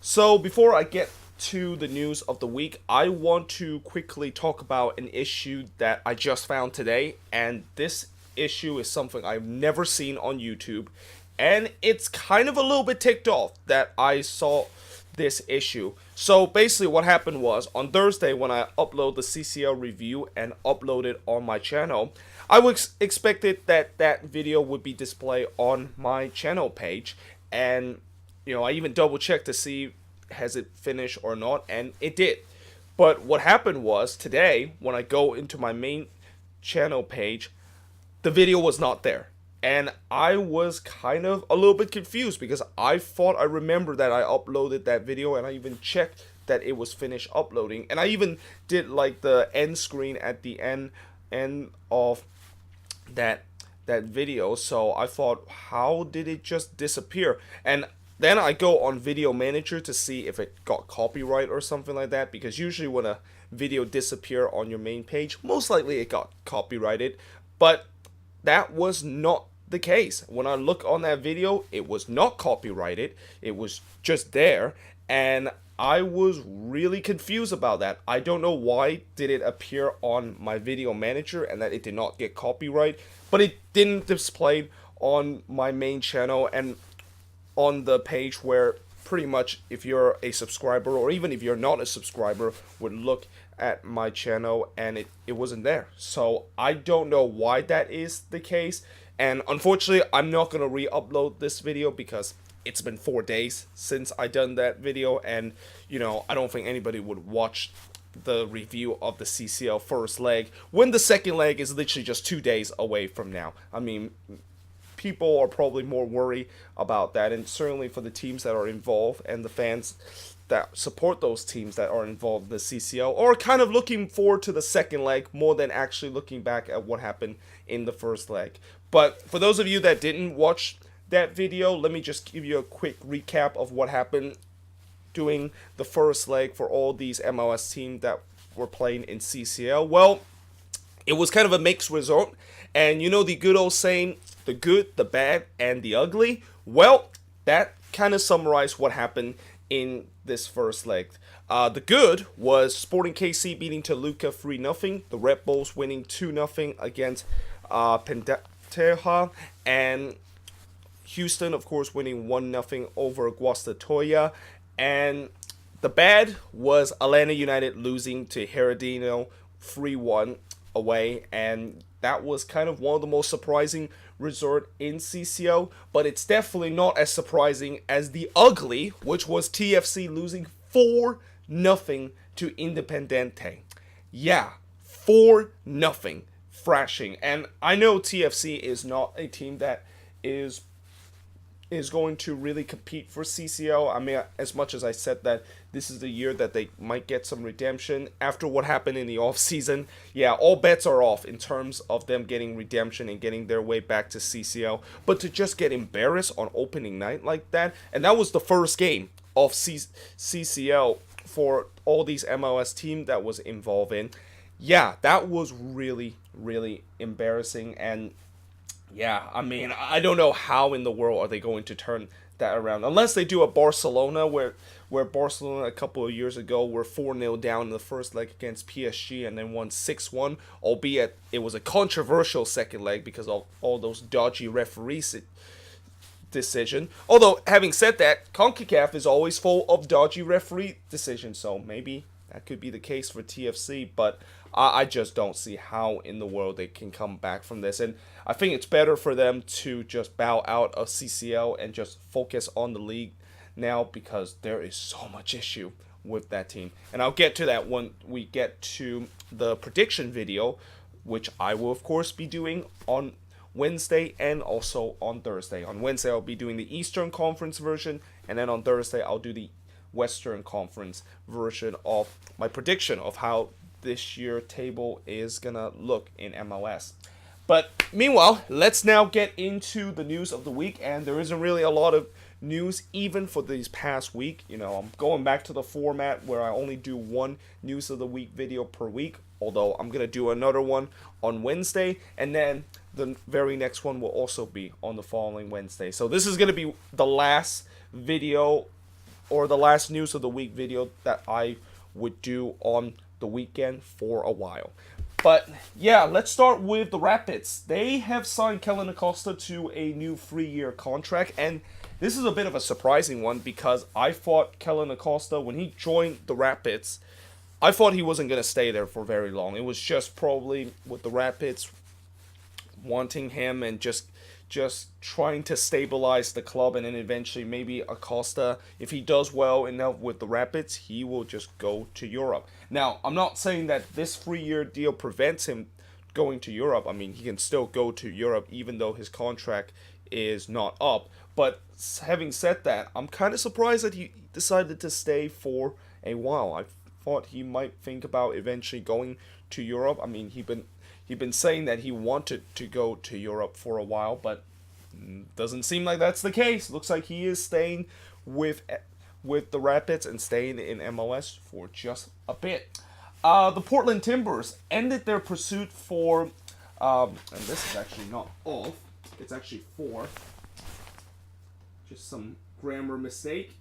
So before I get to the news of the week, I want to quickly talk about an issue that I just found today, and this issue is something I've never seen on YouTube, and it's kind of a little bit ticked off that I saw this issue. So basically what happened was on Thursday when I upload the CCL review and upload it on my channel, I was expected that that video would be displayed on my channel page, and I even double checked to see has it finished or not, and it did. But what happened was today, when I go into my main channel page, the video was not there. And I was kind of a little bit confused because I thought I remember that I uploaded that video and I even checked that it was finished uploading. And I even did like the end screen at the end of that video. So I thought, how did it just disappear? And then I go on Video Manager to see if it got copyright or something like that, because usually when a video disappear on your main page, most likely it got copyrighted. But that was not the case. When I look on that video, it was not copyrighted. It was just there, and I was really confused about that. I don't know why did it appear on my video manager and that it did not get copyright, but it didn't display on my main channel and on the page where pretty much if you're a subscriber or even if you're not a subscriber would look at my channel, and it wasn't there. So I don't know why that is the case, and unfortunately I'm not going to re-upload this video because it's been 4 days since I done that video, and I don't think anybody would watch the review of the CCL first leg when the second leg is literally just 2 days away from now. I mean, people are probably more worried about that, and certainly for the teams that are involved and the fans that support those teams that are involved in the CCL are kind of looking forward to the second leg more than actually looking back at what happened in the first leg. But for those of you that didn't watch that video, let me just give you a quick recap of what happened during the first leg for all these MLS teams that were playing in CCL. Well, it was kind of a mixed result, and the good old saying, the good, the bad, and the ugly. Well, that kind of summarized what happened in this first leg. The good was Sporting KC beating Toluca 3-0, the Red Bulls winning 2-0 against Penteja, and Houston, of course, winning 1-0 over Guastatoya. And the bad was Atlanta United losing to Heredino 3-1 away, and that was kind of one of the most surprising resort in CCO, but it's definitely not as surprising as the ugly, which was TFC losing 4-0 to Independiente. Yeah, 4-0 thrashing. And I know TFC is not a team that is going to really compete for CCL. I mean, as much as I said that this is the year that they might get some redemption after what happened in the offseason, yeah, all bets are off in terms of them getting redemption and getting their way back to CCL. But to just get embarrassed on opening night like that, and that was the first game of CCL for all these MLS teams that was involved in, yeah, that was really, really embarrassing. And yeah, I mean, I don't know how in the world are they going to turn that around, unless they do a Barcelona where Barcelona a couple of years ago were 4-0 down in the first leg against PSG and then won 6-1, albeit it was a controversial second leg because of all those dodgy referees decision. Although, having said that, CONCACAF is always full of dodgy referee decisions, so maybe that could be the case for TFC, but I just don't see how in the world they can come back from this. And I think it's better for them to just bow out of CCL and just focus on the league now, because there is so much issue with that team. And I'll get to that when we get to the prediction video, which I will of course be doing on Wednesday and also on Thursday. On Wednesday I'll be doing the Eastern Conference version, and then on Thursday I'll do the Western Conference version of my prediction of how this year table is gonna look in MLS. But meanwhile, let's now get into the news of the week, and there isn't really a lot of news even for these past week. I'm going back to the format where I only do one news of the week video per week, although I'm gonna do another one on Wednesday, and then the very next one will also be on the following Wednesday. So this is gonna be the last video or the last news of the week video that I would do on the weekend for a while. But yeah, let's start with the Rapids. They have signed Kellyn Acosta to a new 3-year contract, and this is a bit of a surprising one because I thought Kellyn Acosta, when he joined the Rapids, I thought he wasn't going to stay there for very long. It was just probably with the Rapids wanting him and just trying to stabilize the club, and then eventually maybe Acosta, if he does well enough with the Rapids, he will just go to Europe. Now, I'm not saying that this 3-year deal prevents him going to Europe. I mean, he can still go to Europe even though his contract is not up. But having said that, I'm kind of surprised that he decided to stay for a while. I thought he might think about eventually going to Europe. I mean, he'd been saying that he wanted to go to Europe for a while, but doesn't seem like that's the case. Looks like he is staying with the Rapids and staying in MLS for just a bit. The Portland Timbers ended their pursuit for, and this is actually not off, it's actually for, just some grammar mistake,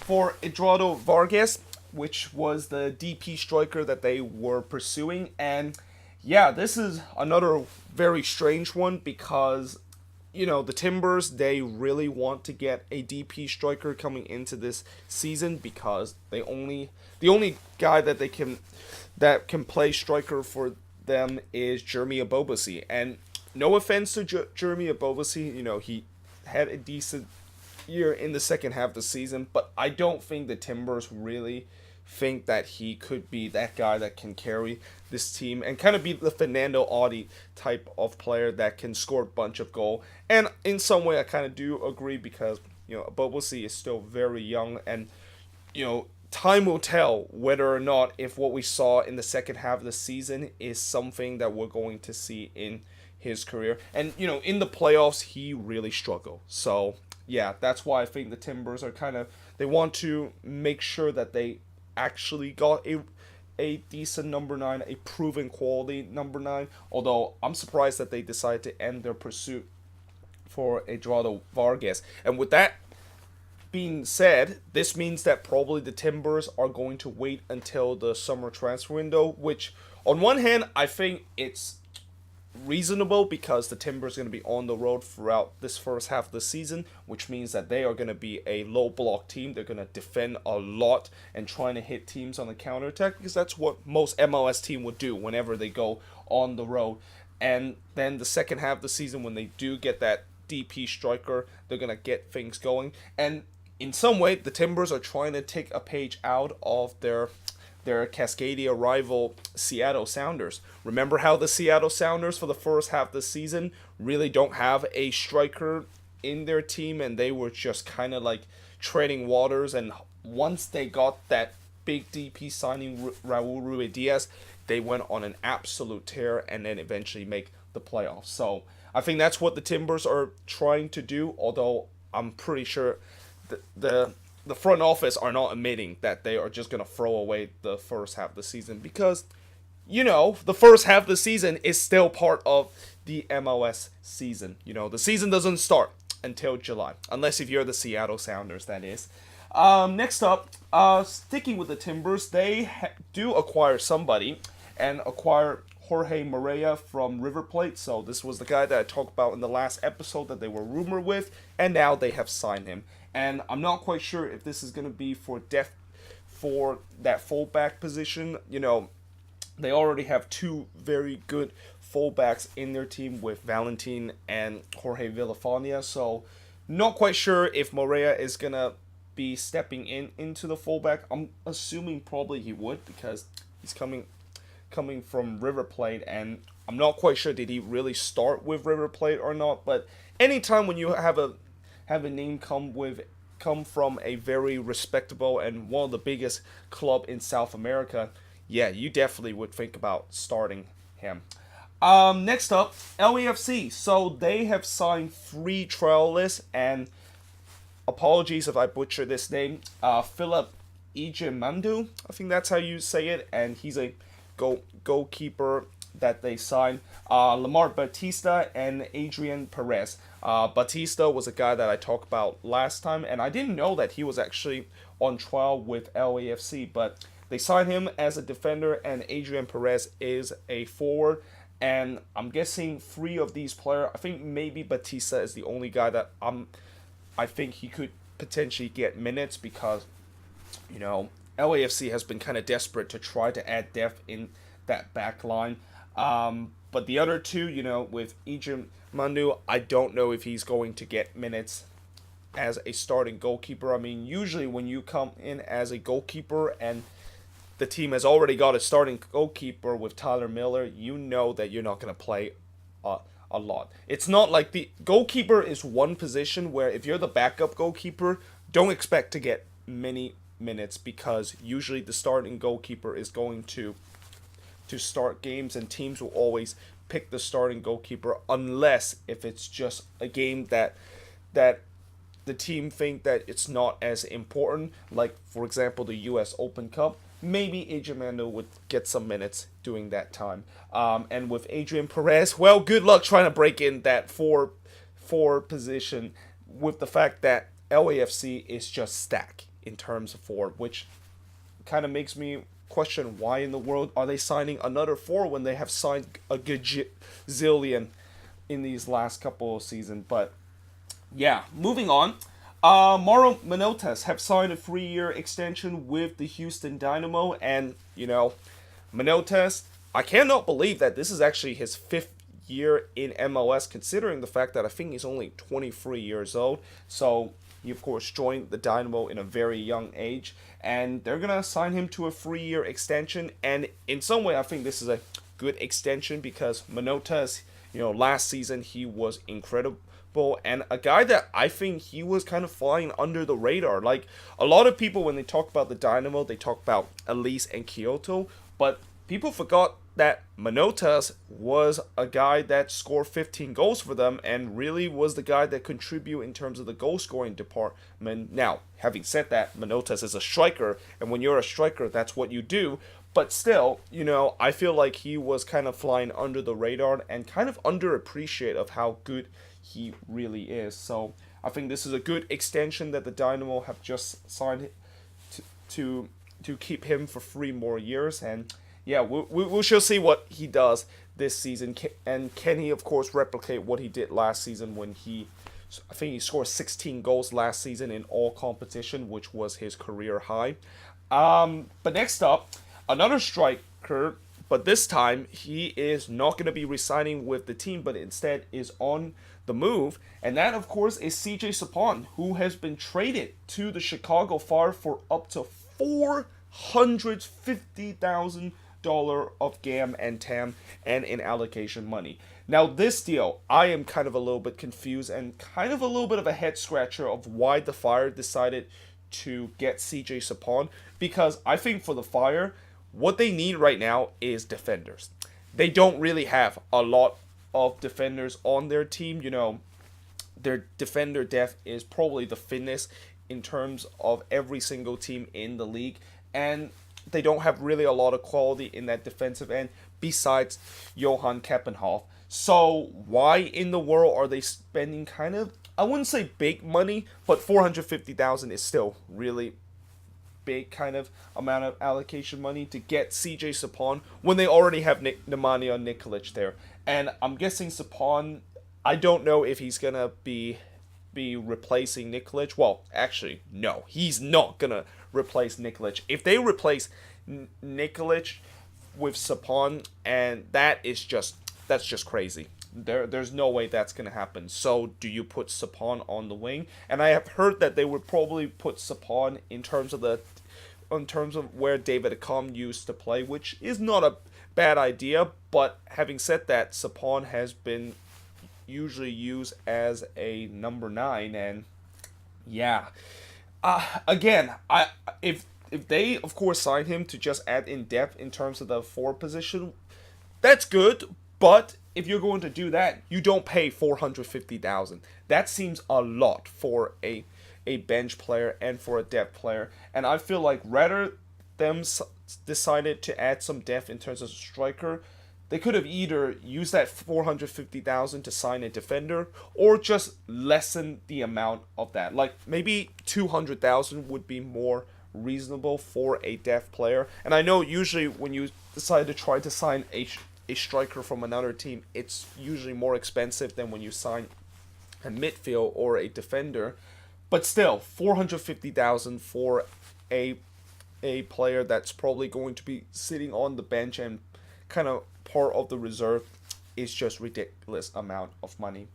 for Eduardo Vargas, which was the DP striker that they were pursuing. And yeah, this is another very strange one because, you know, the Timbers, they really want to get a DP striker coming into this season because the only guy that can play striker for them is Jeremy Abobasi. And no offense to Jeremy Abobasi, you know, he had a decent year in the second half of the season, but I don't think the Timbers really think that he could be that guy that can carry this team and kind of be the Fernando Audi type of player that can score a bunch of goal. And in some way I kind of do agree because, you know, Abobasi is still very young, and, you know, time will tell whether or not if what we saw in the second half of the season is something that we're going to see in his career. And, you know, in the playoffs he really struggled. So yeah, that's why I think the Timbers are they want to make sure that they actually got a decent number 9, a proven quality number 9. Although I'm surprised that they decided to end their pursuit for Eduardo Vargas. And with that being said, this means that probably the Timbers are going to wait until the summer transfer window, which on one hand I think it's reasonable because the Timbers are going to be on the road throughout this first half of the season, which means that they are going to be a low block team. They're going to defend a lot and trying to hit teams on the counterattack because that's what most MLS team would do whenever they go on the road. And then the second half of the season, when they do get that DP striker, they're going to get things going. And in some way, the Timbers are trying to take a page out of their Cascadia rival Seattle Sounders. Remember how the Seattle Sounders for the first half of the season really don't have a striker in their team, and they were just kind of like treading waters, and once they got that big DP signing, Raul Ruidiaz, they went on an absolute tear and then eventually make the playoffs. So I think that's what the Timbers are trying to do, although I'm pretty sure the front office are not admitting that they are just going to throw away the first half of the season because, you know, the first half of the season is still part of the MLS season. You know, the season doesn't start until July, unless if you're the Seattle Sounders, that is. Next up, sticking with the Timbers, they do acquire somebody and acquire Jorge Moreira from River Plate. So this was the guy that I talked about in the last episode that they were rumored with, and now they have signed him. And I'm not quite sure if this is going to be for depth for that fullback position. You know, they already have two very good fullbacks in their team with Valentin and Jorge Villafania. So not quite sure if Moreira is going to be stepping into the fullback. I'm assuming probably he would because he's coming from River Plate, and I'm not quite sure did he really start with River Plate or not. But anytime when you have a name come from a very respectable and one of the biggest club in South America, yeah, you definitely would think about starting him. Next up, LAFC. So they have signed 3 trialists, and apologies if I butcher this name, Philip Ijemandu, I think that's how you say it, and he's a goalkeeper that they signed Lamar Batista and Adrian Perez. Batista was a guy that I talked about last time, and I didn't know that he was actually on trial with LAFC, but they signed him as a defender, and Adrian Perez is a forward. And I'm guessing three of these players, I think maybe Batista is the only guy that I think he could potentially get minutes because, LAFC has been kind of desperate to try to add depth in that back line. But the other two, with Egypt Mandu, I don't know if he's going to get minutes as a starting goalkeeper. I mean, usually when you come in as a goalkeeper and the team has already got a starting goalkeeper with Tyler Miller, you know that you're not going to play a lot. It's not like the goalkeeper is one position where if you're the backup goalkeeper, don't expect to get many minutes because usually the starting goalkeeper is going to start games, and teams will always pick the starting goalkeeper unless if it's just a game that the team think that it's not as important, like for example the US Open Cup. Maybe Adriano would get some minutes during that time. And with Adrian Perez, well, good luck trying to break in that four position with the fact that LAFC is just stacked in terms of forward, which kind of makes me question why in the world are they signing another four when they have signed a gazillion in these last couple of seasons. But yeah, moving on. Mauro Manotas have signed a 3-year extension with the Houston Dynamo, and Manotas, I cannot believe that this is actually his 5th year in MLS, considering the fact that I think he's only 23 years old. So he of course joined the Dynamo in a very young age, and they're gonna sign him to a 3-year extension. And in some way, I think this is a good extension because Manotas, last season he was incredible. And a guy that I think he was kind of flying under the radar. Like, a lot of people, when they talk about the Dynamo, they talk about Elise and Kyoto, but people forgot that Manotas was a guy that scored 15 goals for them and really was the guy that contributed in terms of the goal scoring department. Now, having said that, Manotas is a striker, and when you're a striker, that's what you do. But still, I feel like he was kind of flying under the radar and kind of underappreciated of how good he really is. So I think this is a good extension that the Dynamo have just signed to keep him for 3 more years. And yeah, we shall see what he does this season. And can he, of course, replicate what he did last season when I think he scored 16 goals last season in all competition, which was his career high. But next up, another striker, but this time he is not going to be resigning with the team, but instead is on the move, and that of course is CJ Sapong, who has been traded to the Chicago Fire for up to $450,000 of GAM and TAM and in allocation money. Now this deal, I am kind of a little bit confused and kind of a little bit of a head scratcher of why the Fire decided to get CJ Sapong, because I think for the Fire, what they need right now is defenders. They don't really have a lot of defenders on their team. Their defender depth is probably the thinnest in terms of every single team in the league, and they don't have really a lot of quality in that defensive end besides Johan Keppenhoff. So why in the world are they spending kind of, I wouldn't say big money, but $450,000 is still really big kind of amount of allocation money to get CJ Sapong when they already have Nemanja Nikolic there. And I'm guessing Sapong, I don't know if he's gonna be replacing Nikolic. Well, actually, no, he's not gonna replace Nikolic. If they replace Nikolic with Sapong, and that's just crazy. There's no way that's gonna happen. So do you put Sapong on the wing? And I have heard that they would probably put Sapong in terms of where David Accam used to play, which is not a bad idea. But having said that, Sapong has been usually used as a number 9, and yeah, again, if they of course sign him to just add in depth in terms of the forward position, that's good. But if you're going to do that, you don't pay $450,000. That seems a lot for a bench player and for a depth player. And I feel like rather them decided to add some depth in terms of striker, they could have either used that 450,000 to sign a defender, or just lessen the amount of that. Like maybe 200,000 would be more reasonable for a depth player. And I know usually when you decide to try to sign a striker from another team, it's usually more expensive than when you sign a midfield or a defender. But still, 450,000 for a player that's probably going to be sitting on the bench and kind of part of the reserve is just ridiculous amount of money.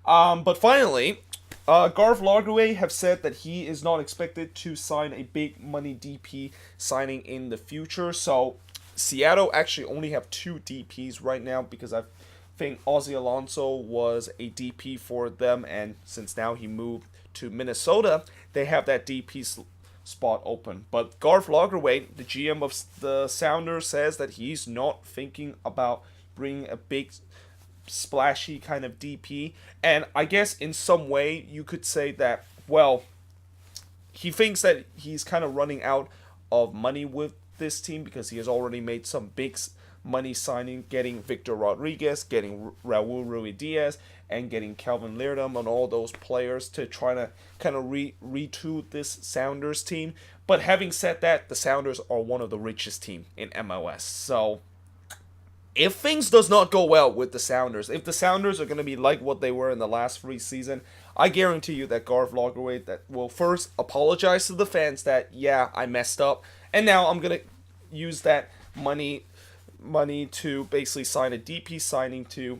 But finally, Garth Lagerwey have said that he is not expected to sign a big money DP signing in the future. So Seattle actually only have 2 DPs right now, because I think Ozzy Alonso was a DP for them, and since now he moved to Minnesota, they have that DP spot open. But Garth Lagerwey, the GM of the Sounders, says that he's not thinking about bringing a big splashy kind of DP. And I guess in some way you could say that, well, he thinks that he's kind of running out of money with this team, because he has already made some big money signing, getting Victor Rodriguez, getting Raul Ruidiaz, and getting Calvin Leerdam, and all those players to try to kind of retool this Sounders team. But having said that, the Sounders are one of the richest team in MLS. So if things does not go well with the Sounders, if the Sounders are going to be like what they were in the last 3 seasons, I guarantee you that Garth Lagerwey that will first apologize to the fans that, yeah, I messed up, and now I'm going to use that money to basically sign a DP signing to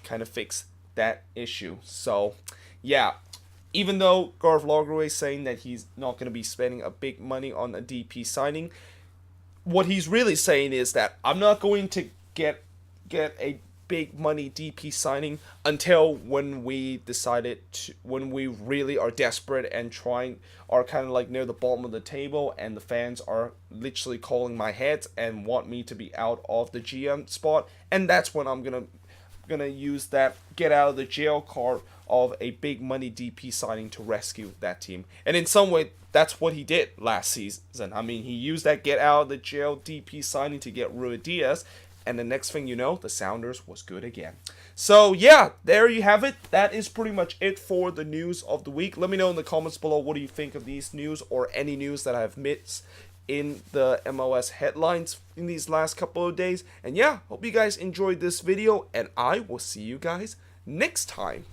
kind of fix that issue. So, yeah, even though Garth Lagerwey is saying that he's not going to be spending a big money on a DP signing, what he's really saying is that I'm not going to get a big money DP signing until when we when we really are desperate and are kind of like near the bottom of the table, and the fans are literally calling my head and want me to be out of the GM spot, and that's when I'm gonna use that get out of the jail card of a big money DP signing to rescue that team. And in some way, that's what he did last season. I mean, he used that get out of the jail DP signing to get Ruidiaz, and the next thing you know, the Sounders was good again. So yeah, there you have it. That is pretty much it for the news of the week. Let me know in the comments below, what do you think of these news, or any news that I've missed in the MLS headlines in these last couple of days. And yeah, hope you guys enjoyed this video, and I will see you guys next time.